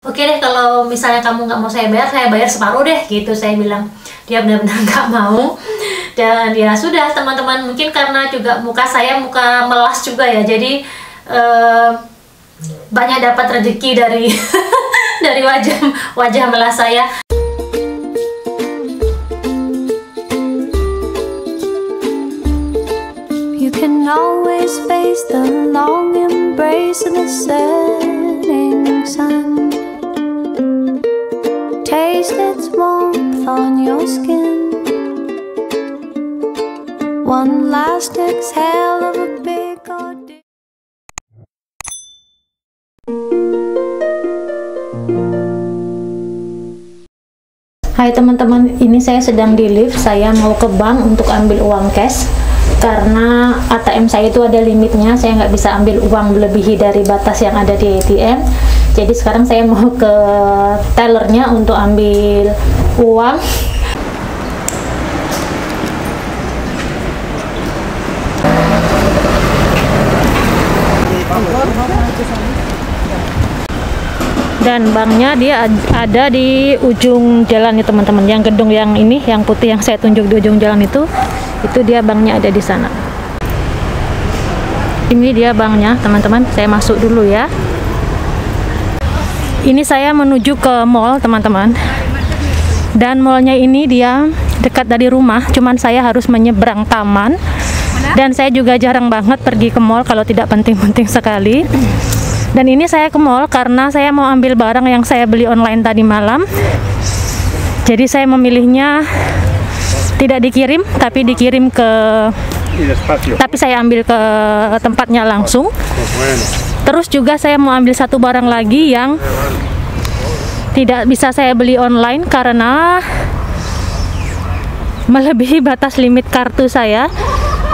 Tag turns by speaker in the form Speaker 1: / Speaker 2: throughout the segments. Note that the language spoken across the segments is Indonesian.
Speaker 1: Oke deh, kalau misalnya kamu nggak mau saya bayar separuh deh gitu, saya bilang. Dia benar-benar nggak mau. Dan ya sudah teman-teman, mungkin karena juga muka saya muka melas juga ya, jadi banyak dapat rezeki dari dari wajah melas saya.
Speaker 2: You can always face the long embrace of the setting sun. Taste its warmth on your skin. One last exhale of a big ordeal.
Speaker 1: Hai teman-teman, ini saya sedang di lift. Saya mau ke bank untuk ambil uang cash karena ATM saya itu ada limitnya. Saya nggak bisa ambil uang melebihi dari batas yang ada di ATM. Jadi sekarang saya mau ke tellernya untuk ambil uang. Dan banknya dia ada di ujung jalan ya teman-teman. Yang gedung yang ini, yang putih yang saya tunjuk di ujung jalan itu dia banknya ada di sana. Ini dia banknya teman-teman. Saya masuk dulu ya. Ini saya menuju ke mall teman-teman. Dan mallnya ini dia dekat dari rumah. Cuman saya harus menyeberang taman. Dan saya juga jarang banget pergi ke mall kalau tidak penting-penting sekali. Dan ini saya ke mall karena saya mau ambil barang yang saya beli online tadi malam. Jadi saya memilihnya tidak dikirim, tapi dikirim ke, tapi saya ambil ke tempatnya langsung. Terus juga saya mau ambil satu barang lagi yang tidak bisa saya beli online karena melebihi batas limit kartu saya.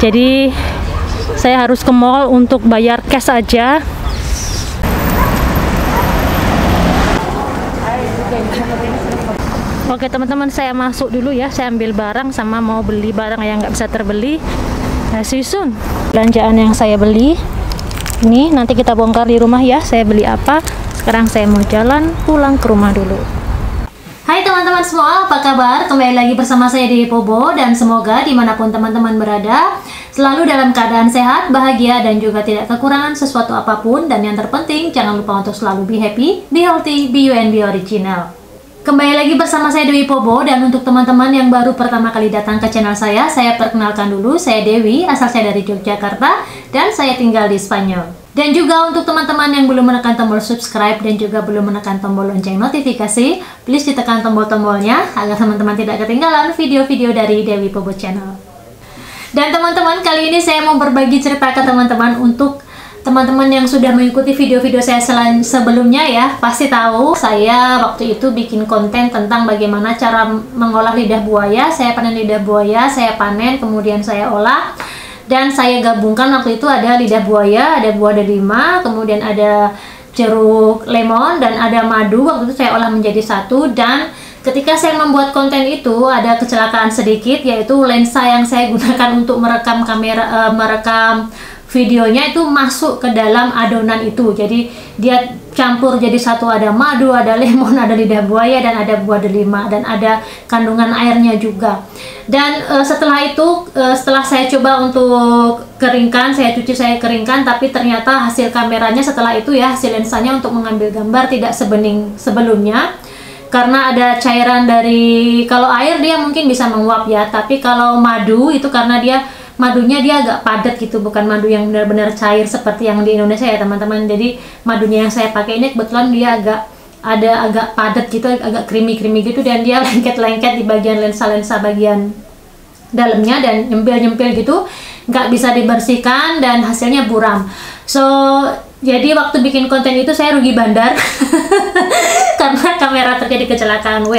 Speaker 1: Jadi saya harus ke mall untuk bayar cash aja. Oke teman-teman, saya masuk dulu ya. Saya ambil barang sama mau beli barang yang nggak bisa terbeli. See you soon. Belanjaan yang saya beli ini nanti kita bongkar di rumah ya. Saya beli apa? Sekarang saya mau jalan pulang ke rumah dulu. Hai teman-teman semua, apa kabar? Kembali lagi bersama saya Dewi Pobo. Dan semoga dimanapun teman-teman berada selalu dalam keadaan sehat, bahagia, dan juga tidak kekurangan sesuatu apapun. Dan yang terpenting, jangan lupa untuk selalu be happy, be healthy, be you and be original. Kembali lagi bersama saya Dewi Pobo. Dan untuk teman-teman yang baru pertama kali datang ke channel saya perkenalkan dulu, saya Dewi, asal saya dari Yogyakarta, dan saya tinggal di Spanyol. Dan juga untuk teman-teman yang belum menekan tombol subscribe dan juga belum menekan tombol lonceng notifikasi, please ditekan tombol-tombolnya agar teman-teman tidak ketinggalan video-video dari Dewi Pobo Channel. Dan teman-teman, kali ini saya mau berbagi cerita ke teman-teman. Untuk teman-teman yang sudah mengikuti video-video saya sebelumnya ya, pasti tahu saya waktu itu bikin konten tentang bagaimana cara mengolah lidah buaya. Saya panen lidah buaya, saya panen, kemudian saya olah. Dan saya gabungkan waktu itu ada lidah buaya, ada buah delima, kemudian ada jeruk lemon, dan ada madu. Waktu itu saya olah menjadi satu. Dan ketika saya membuat konten itu ada kecelakaan sedikit, yaitu lensa yang saya gunakan untuk merekam merekam videonya itu masuk ke dalam adonan itu. Jadi dia campur jadi satu, ada madu, ada lemon, ada lidah buaya, dan ada buah delima, dan ada kandungan airnya juga. Dan setelah itu, setelah saya coba untuk keringkan, saya cuci, saya keringkan, tapi ternyata hasil kameranya setelah itu ya, hasil lensanya untuk mengambil gambar tidak sebening sebelumnya. Karena ada cairan dari, kalau air dia mungkin bisa menguap ya, tapi kalau madu itu karena madunya dia agak padat gitu, bukan madu yang benar-benar cair seperti yang di Indonesia ya teman-teman. Jadi madunya yang saya pakai ini kebetulan dia agak padat gitu, agak creamy gitu, dan dia lengket-lengket di bagian lensa bagian dalamnya, dan nyempil gitu, nggak bisa dibersihkan, dan hasilnya buram. So jadi waktu bikin konten itu saya rugi bandar karena kamera terjadi kecelakaan.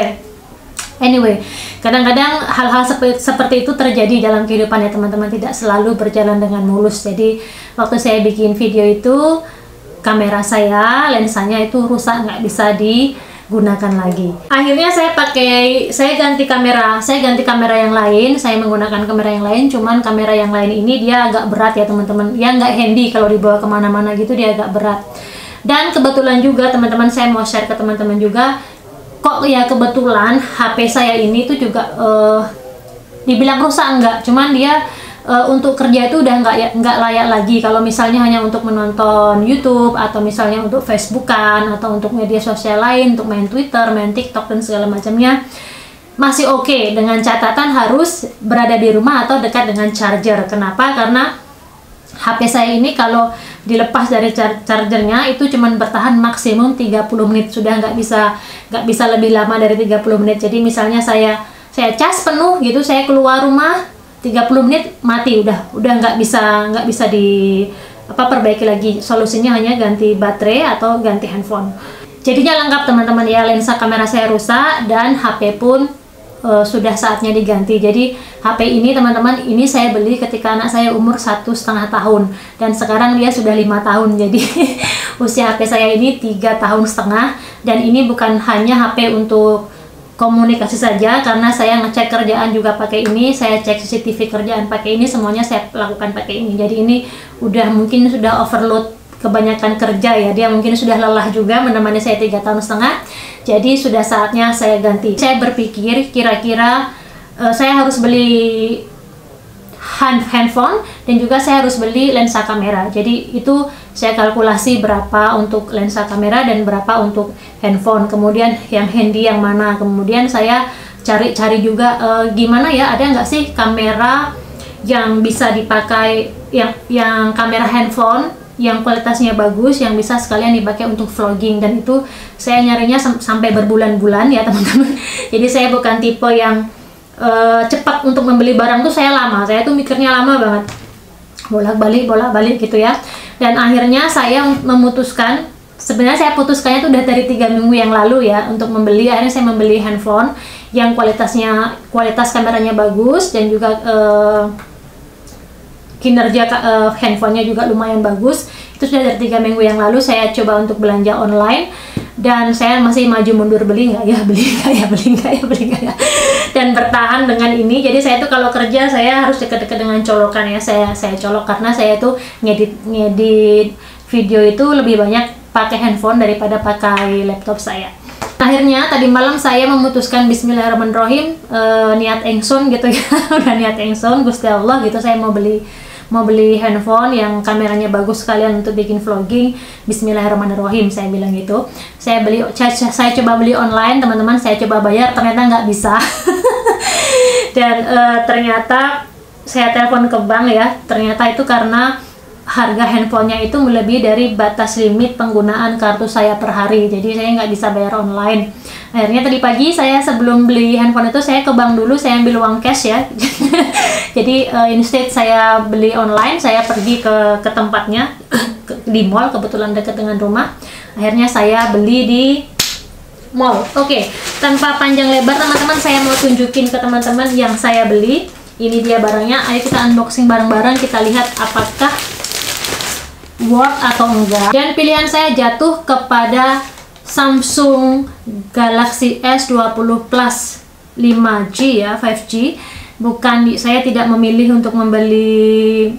Speaker 1: Anyway, kadang-kadang hal-hal seperti itu terjadi dalam kehidupan ya teman-teman, tidak selalu berjalan dengan mulus. Jadi waktu saya bikin video itu, kamera saya, lensanya itu rusak, nggak bisa digunakan lagi. Akhirnya saya ganti kamera yang lain, saya menggunakan kamera yang lain. Cuman kamera yang lain ini dia agak berat ya teman-teman, ya nggak handy kalau dibawa kemana-mana gitu, dia agak berat. Dan kebetulan juga teman-teman, saya mau share ke teman-teman juga, kok ya kebetulan HP saya ini tuh juga dibilang rusak enggak, cuman dia untuk kerja itu udah nggak layak lagi. Kalau misalnya hanya untuk menonton YouTube atau misalnya untuk Facebookan atau untuk media sosial lain, untuk main Twitter, main TikTok dan segala macamnya, masih oke, dengan catatan harus berada di rumah atau dekat dengan charger. Kenapa? Karena HP saya ini kalau dilepas dari chargernya itu cuman bertahan maksimum 30 menit, sudah nggak bisa lebih lama dari 30 menit. Jadi misalnya saya cas penuh gitu, saya keluar rumah 30 menit mati, udah nggak bisa perbaiki lagi. Solusinya hanya ganti baterai atau ganti handphone. Jadinya lengkap teman-teman ya, lensa kamera saya rusak dan HP pun sudah saatnya diganti. Jadi HP ini teman-teman, ini saya beli ketika anak saya umur 1,5 tahun dan sekarang dia sudah 5 tahun. Jadi usia HP saya ini 3,5 tahun, dan ini bukan hanya HP untuk komunikasi saja, karena saya ngecek kerjaan juga pakai ini, saya cek CCTV kerjaan pakai ini, semuanya saya lakukan pakai ini. Jadi ini mungkin sudah overload, kebanyakan kerja ya, dia mungkin sudah lelah juga menemani saya 3,5 tahun. Jadi sudah saatnya saya ganti. Saya berpikir kira-kira saya harus beli handphone dan juga saya harus beli lensa kamera. Jadi itu saya kalkulasi berapa untuk lensa kamera dan berapa untuk handphone, kemudian yang handy yang mana. Kemudian saya cari juga gimana ya, ada nggak sih kamera yang bisa dipakai, yang kamera handphone yang kualitasnya bagus, yang bisa sekalian dipakai untuk vlogging. Dan itu saya nyarinya sampai berbulan-bulan ya teman-teman. Jadi saya bukan tipe yang cepat untuk membeli barang tuh, saya tuh mikirnya lama banget, bolak-balik gitu ya. Dan akhirnya saya memutuskan, sebenarnya saya putuskannya tuh udah dari 3 minggu yang lalu ya, untuk membeli. Akhirnya saya membeli handphone yang kualitas kameranya bagus dan juga kinerja handphonenya juga lumayan bagus. Itu sudah dari 3 minggu yang lalu saya coba untuk belanja online, dan saya masih maju mundur, beli nggak ya, dan bertahan dengan ini. Jadi saya tuh kalau kerja saya harus dekat-dekat dengan colokan ya, saya colok, karena saya tuh ngedit video itu lebih banyak pakai handphone daripada pakai laptop saya. Akhirnya tadi malam saya memutuskan bismillahirrahmanirrahim, niat engsun gitu ya. Udah niat engsun, Gusti Allah gitu, saya mau beli handphone yang kameranya bagus sekalian untuk bikin vlogging. Bismillahirrahmanirrahim, saya bilang gitu. Saya coba beli online teman-teman, saya coba bayar, ternyata nggak bisa. Dan ternyata saya telepon ke bank ya, ternyata itu karena harga handphonenya itu melebihi dari batas limit penggunaan kartu saya per hari. Jadi saya nggak bisa bayar online. Akhirnya tadi pagi saya sebelum beli handphone itu saya ke bank dulu, saya ambil uang cash ya. Jadi instead saya beli online, saya pergi ke tempatnya di mall, kebetulan dekat dengan rumah. Akhirnya saya beli di mall. Oke, tanpa panjang lebar teman-teman, saya mau tunjukin ke teman-teman yang saya beli. Ini dia barangnya. Ayo kita unboxing bareng-bareng, kita lihat apakah worth atau enggak. Dan pilihan saya jatuh kepada Samsung Galaxy S20 Plus 5G ya, 5G. Saya tidak memilih untuk membeli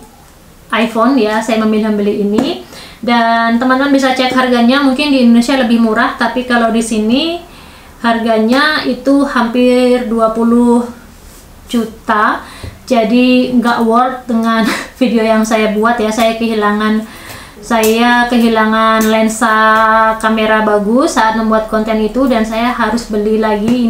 Speaker 1: iPhone ya, saya memilih membeli ini. Dan teman-teman bisa cek harganya, mungkin di Indonesia lebih murah, tapi kalau di sini harganya itu hampir 20 juta. Jadi nggak worth dengan video yang saya buat ya. Saya kehilangan lensa kamera bagus saat membuat konten itu, dan saya harus beli lagi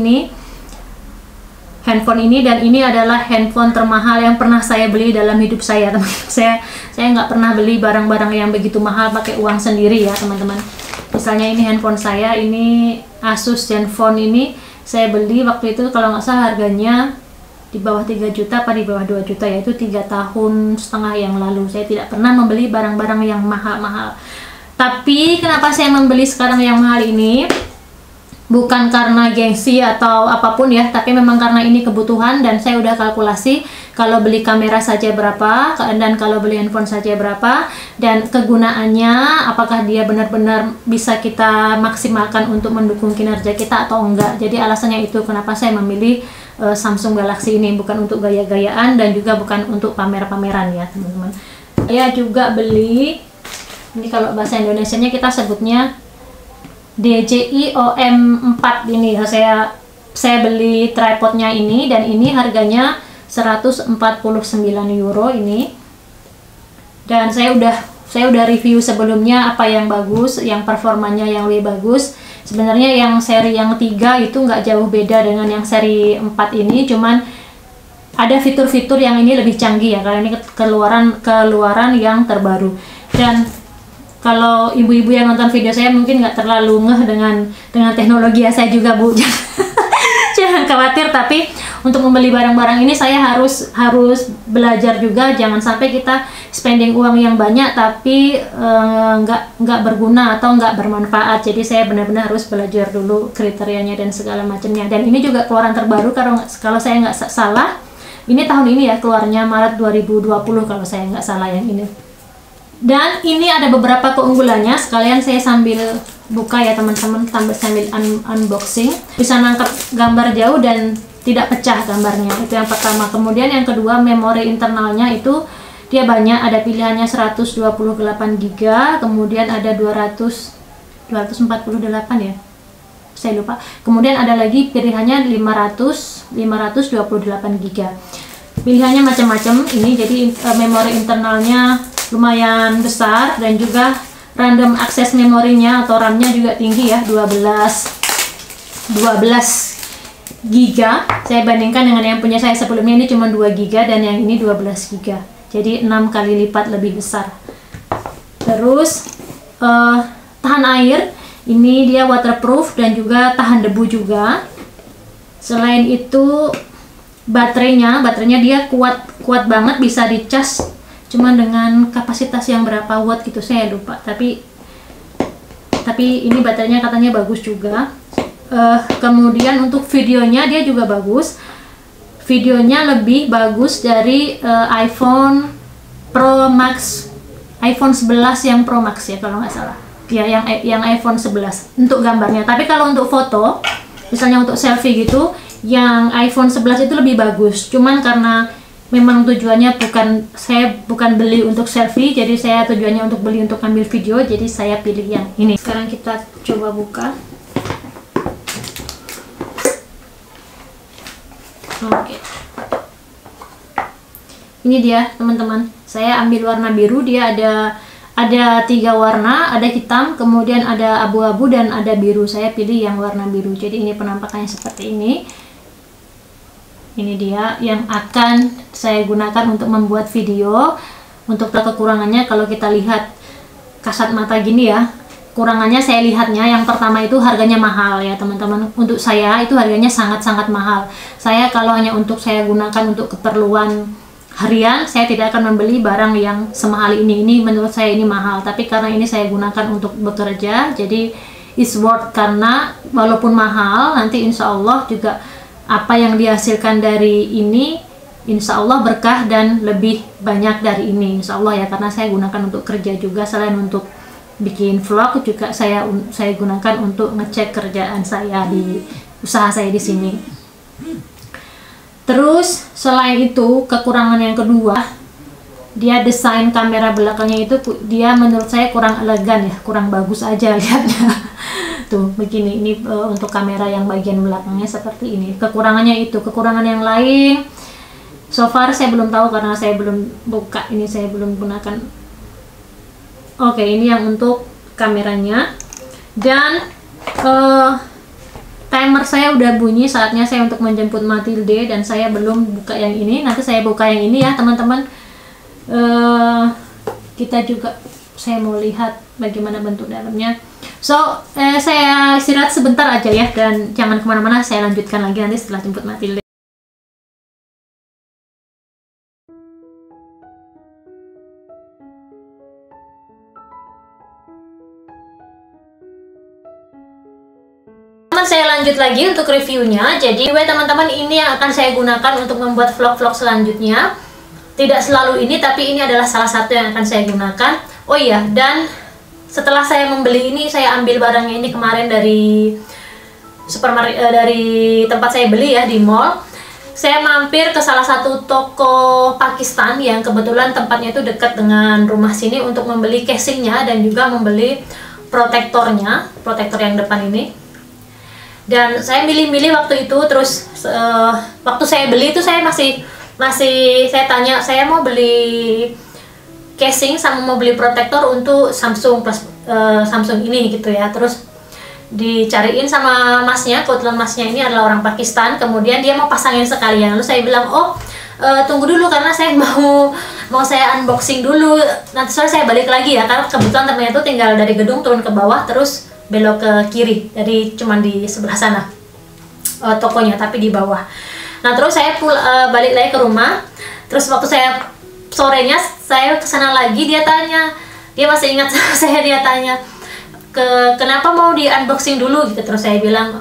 Speaker 1: handphone ini. Dan ini adalah handphone termahal yang pernah saya beli dalam hidup saya, teman-teman. Saya nggak pernah beli barang-barang yang begitu mahal pakai uang sendiri ya teman-teman. Misalnya ini handphone saya, ini Asus Zenfone, ini saya beli waktu itu kalau nggak salah harganya di bawah 3 juta apa di bawah 2 juta, yaitu 3,5 tahun yang lalu. Saya tidak pernah membeli barang-barang yang mahal-mahal. Tapi kenapa saya membeli sekarang yang mahal ini? Bukan karena gengsi atau apapun ya, tapi memang karena ini kebutuhan. Dan saya udah kalkulasi kalau beli kamera saja berapa, dan kalau beli handphone saja berapa, dan kegunaannya apakah dia benar-benar bisa kita maksimalkan untuk mendukung kinerja kita atau enggak. Jadi alasannya itu kenapa saya memilih Samsung Galaxy ini, bukan untuk gaya-gayaan dan juga bukan untuk pamer-pameran ya teman-teman. Saya juga beli Ini kalau bahasa Indonesianya kita sebutnya DJI OM4 ini. Saya beli tripodnya ini, dan ini harganya 149 euro ini. Dan saya udah review sebelumnya apa yang bagus, yang performanya yang lebih bagus. Sebenarnya yang seri yang 3 itu nggak jauh beda dengan yang seri 4 ini, cuman ada fitur-fitur yang ini lebih canggih ya, karena ini keluaran yang terbaru. Dan kalau ibu-ibu yang nonton video saya mungkin nggak terlalu ngeh dengan teknologi ya, saya juga Bu. Jangan khawatir, tapi untuk membeli barang-barang ini saya harus belajar juga. Jangan sampai kita spending uang yang banyak tapi nggak berguna atau nggak bermanfaat. Jadi saya benar-benar harus belajar dulu kriterianya dan segala macamnya. Dan ini juga keluaran terbaru, kalau saya nggak salah ini tahun ini ya, keluarnya Maret 2020 kalau saya nggak salah yang ini. Dan ini ada beberapa keunggulannya, sekalian saya sambil buka ya teman-teman, sambil unboxing. Bisa nangkep gambar jauh dan tidak pecah gambarnya, itu yang pertama. Kemudian yang kedua, memori internalnya itu dia banyak, ada pilihannya 128 GB, kemudian ada 248 ya, saya lupa. Kemudian ada lagi pilihannya 528 GB. Pilihannya macam-macam ini, jadi memori internalnya lumayan besar, dan juga random access memorinya atau RAM-nya juga tinggi ya, 12 GB. Saya bandingkan dengan yang punya saya sebelumnya, ini cuma 2 GB dan yang ini 12 GB. Jadi 6 kali lipat lebih besar. Terus tahan air, ini dia waterproof dan juga tahan debu juga. Selain itu baterainya dia kuat banget, bisa dicas cuman dengan kapasitas yang berapa watt gitu saya lupa, tapi ini baterainya katanya bagus juga. Kemudian untuk videonya dia juga bagus, videonya lebih bagus dari iPhone Pro Max, iPhone 11 yang Pro Max ya kalau nggak salah ya, yang iPhone 11 untuk gambarnya. Tapi kalau untuk foto, misalnya untuk selfie gitu, yang iPhone 11 itu lebih bagus. Cuman karena memang tujuannya saya bukan beli untuk selfie, jadi saya tujuannya untuk beli untuk ambil video, jadi saya pilih yang ini. Sekarang kita coba buka. Oke. Ini dia teman-teman. Saya ambil warna biru, dia ada 3 warna, ada hitam, kemudian ada abu-abu dan ada biru. Saya pilih yang warna biru. Jadi ini penampakannya seperti ini. Ini dia yang akan saya gunakan untuk membuat video. Untuk kekurangannya, kalau kita lihat kasat mata gini ya, kurangannya saya lihatnya yang pertama itu harganya mahal ya teman-teman. Untuk saya itu harganya sangat-sangat mahal. Saya kalau hanya untuk saya gunakan untuk keperluan harian, saya tidak akan membeli barang yang semahal ini. Ini menurut saya ini mahal, tapi karena ini saya gunakan untuk bekerja, jadi it's worth. Karena walaupun mahal, nanti insya Allah juga apa yang dihasilkan dari ini insya Allah berkah dan lebih banyak dari ini insya Allah ya, karena saya gunakan untuk kerja juga. Selain untuk bikin vlog juga saya gunakan untuk ngecek kerjaan saya di usaha saya di sini. Terus selain itu, kekurangan yang kedua, dia desain kamera belakangnya itu dia menurut saya kurang elegan ya, kurang bagus aja lihatnya. Tuh begini, ini untuk kamera yang bagian belakangnya seperti ini. Kekurangannya itu. Kekurangan yang lain so far saya belum tahu karena saya belum buka, ini saya belum gunakan. Oke, ini yang untuk kameranya. Dan timer saya udah bunyi, saatnya saya untuk menjemput Matilde, dan saya belum buka yang ini. Nanti saya buka yang ini ya teman-teman. Kita juga, saya mau lihat bagaimana bentuk dalamnya. So, saya istirahat sebentar aja ya, dan jangan kemana-mana, saya lanjutkan lagi nanti setelah jemput Matilde. Saya lanjut lagi untuk reviewnya. Jadi teman-teman, ini yang akan saya gunakan untuk membuat vlog-vlog selanjutnya. Tidak selalu ini, tapi ini adalah salah satu yang akan saya gunakan. Oh iya, dan setelah saya membeli ini, saya ambil barangnya ini kemarin dari supermarket, dari tempat saya beli ya, di mall. saya mampir ke salah satu toko Pakistan yang kebetulan tempatnya itu dekat dengan rumah sini untuk membeli casingnya dan juga membeli protektornya, protektor yang depan ini. Dan saya milih-milih waktu itu, terus waktu saya beli itu saya masih saya tanya, saya mau beli casing sama mau beli protektor untuk Samsung plus Samsung ini gitu ya. Terus dicariin sama masnya, kebetulan masnya ini adalah orang Pakistan, kemudian dia mau pasangin sekalian. Lalu saya bilang, oh tunggu dulu karena saya mau saya unboxing dulu, nanti sore saya balik lagi ya, karena kebetulan temennya itu tinggal dari gedung turun ke bawah terus belok ke kiri, jadi cuman di sebelah sana tokonya, tapi di bawah. Nah terus saya balik lagi ke rumah, terus waktu saya sorenya saya kesana lagi, dia masih ingat saya, dia tanya kenapa mau di unboxing dulu gitu. Terus saya bilang,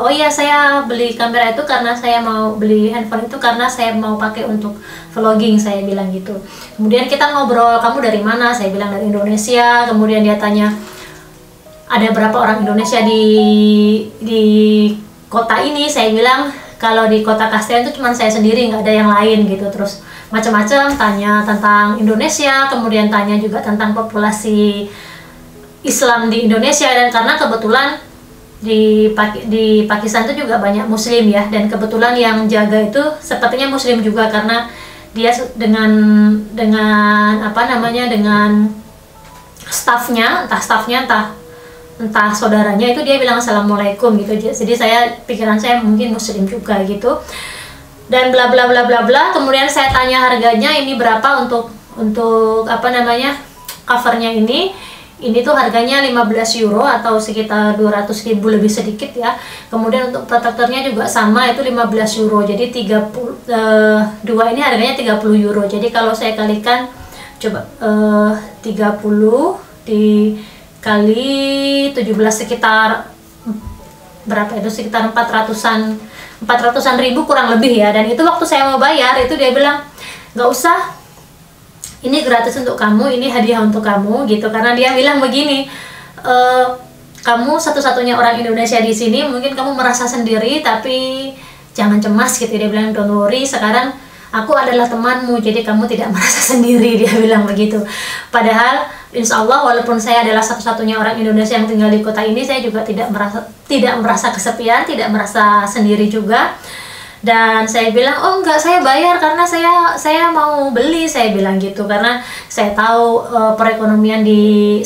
Speaker 1: oh iya saya beli kamera itu karena saya mau beli handphone itu karena saya mau pakai untuk vlogging, saya bilang gitu. Kemudian kita ngobrol, kamu dari mana? Saya bilang dari Indonesia. Kemudian dia tanya ada berapa orang Indonesia di kota ini. Saya bilang kalau di kota Kastian itu cuma saya sendiri, nggak ada yang lain gitu. Terus macam-macam, tanya tentang Indonesia, kemudian tanya juga tentang populasi Islam di Indonesia, dan karena kebetulan di Pakistan itu juga banyak Muslim ya, dan kebetulan yang jaga itu sepertinya Muslim juga, karena dia dengan apa namanya, dengan stafnya entah saudaranya itu, dia bilang assalamualaikum gitu. Jadi pikiran saya mungkin Muslim juga gitu, dan bla bla bla bla bla. Kemudian saya tanya harganya ini berapa untuk apa namanya, covernya ini tuh harganya 15 euro atau sekitar 200.000 lebih sedikit ya. Kemudian untuk protektornya juga sama, itu 15 euro. Jadi dua ini harganya 30 euro. Jadi kalau saya kalikan, coba 30 dikali 17 sekitar berapa itu, sekitar 400-an ribu kurang lebih ya. Dan itu waktu saya mau bayar itu dia bilang nggak usah, ini gratis untuk kamu, ini hadiah untuk kamu gitu. Karena dia bilang begini, kamu satu-satunya orang Indonesia di sini, mungkin kamu merasa sendiri tapi jangan cemas gitu. Dia bilang don't worry, sekarang aku adalah temanmu, jadi kamu tidak merasa sendiri, dia bilang begitu. Padahal insya Allah walaupun saya adalah satu-satunya orang Indonesia yang tinggal di kota ini, saya juga tidak merasa kesepian, tidak merasa sendiri juga. Dan saya bilang, oh enggak, saya bayar karena saya mau beli, saya bilang gitu, karena saya tahu perekonomian di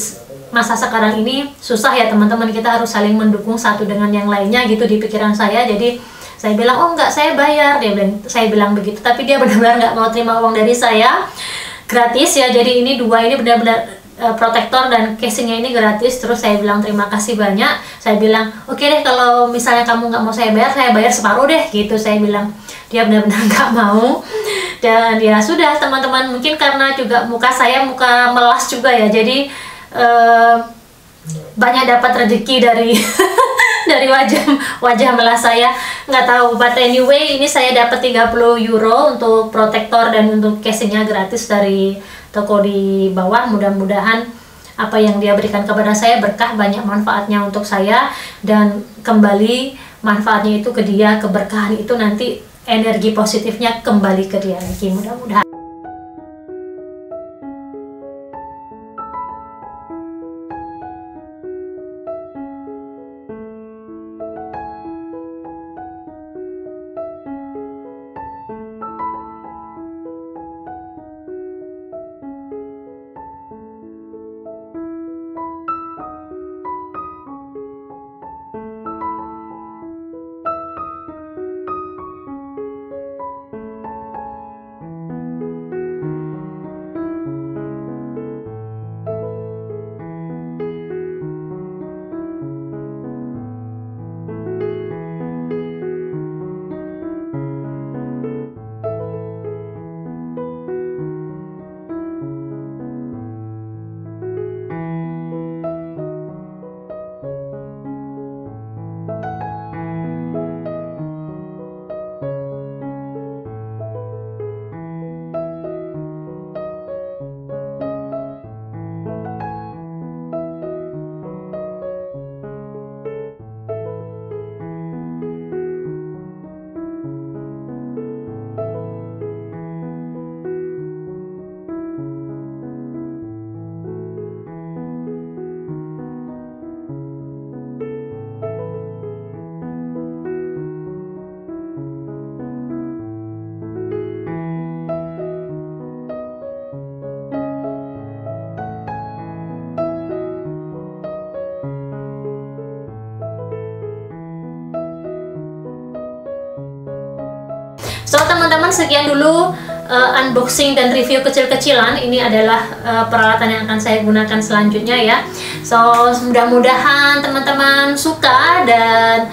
Speaker 1: masa sekarang ini susah ya teman-teman, kita harus saling mendukung satu dengan yang lainnya gitu di pikiran saya. Jadi saya bilang, oh enggak, saya bayar, saya bilang begitu. Tapi dia benar-benar nggak mau terima uang dari saya, gratis ya. Jadi ini dua ini benar-benar protektor dan casingnya ini gratis. Terus saya bilang terima kasih banyak. Saya bilang oke deh, kalau misalnya kamu nggak mau saya bayar separuh deh gitu, saya bilang. Dia benar-benar nggak mau. Dan ya sudah teman-teman, mungkin karena juga muka saya muka melas juga ya, jadi banyak dapat rezeki dari dari wajah melas saya, nggak tahu. But anyway, ini saya dapat 30 euro untuk protektor dan untuk casingnya gratis dari toko di bawah. Mudah-mudahan apa yang dia berikan kepada saya berkah, banyak manfaatnya untuk saya, dan kembali manfaatnya itu ke dia, keberkahan itu nanti energi positifnya kembali ke dia lagi, mudah-mudahan. So teman-teman, sekian dulu unboxing dan review kecil-kecilan. Ini adalah peralatan yang akan saya gunakan selanjutnya ya. So mudah-mudahan teman-teman suka, dan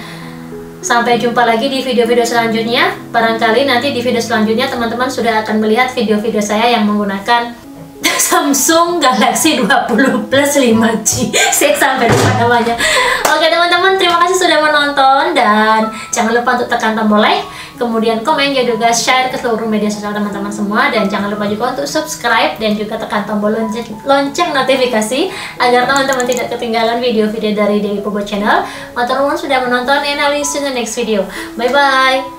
Speaker 1: sampai jumpa lagi di video-video selanjutnya. Barangkali nanti di video selanjutnya teman-teman sudah akan melihat video-video saya yang menggunakan Samsung Galaxy 20 Plus 5G. Saya sampai lupa namanya. Oke teman-teman, terima kasih sudah menonton, dan jangan lupa untuk tekan tombol like, kemudian komen, dan juga share ke seluruh media sosial teman-teman semua. Dan jangan lupa juga untuk subscribe dan juga tekan tombol lonceng notifikasi agar teman-teman tidak ketinggalan video-video dari Dewi Pobo Channel. Matur nuwun sudah menonton, and I'll see you in the next video. Bye bye.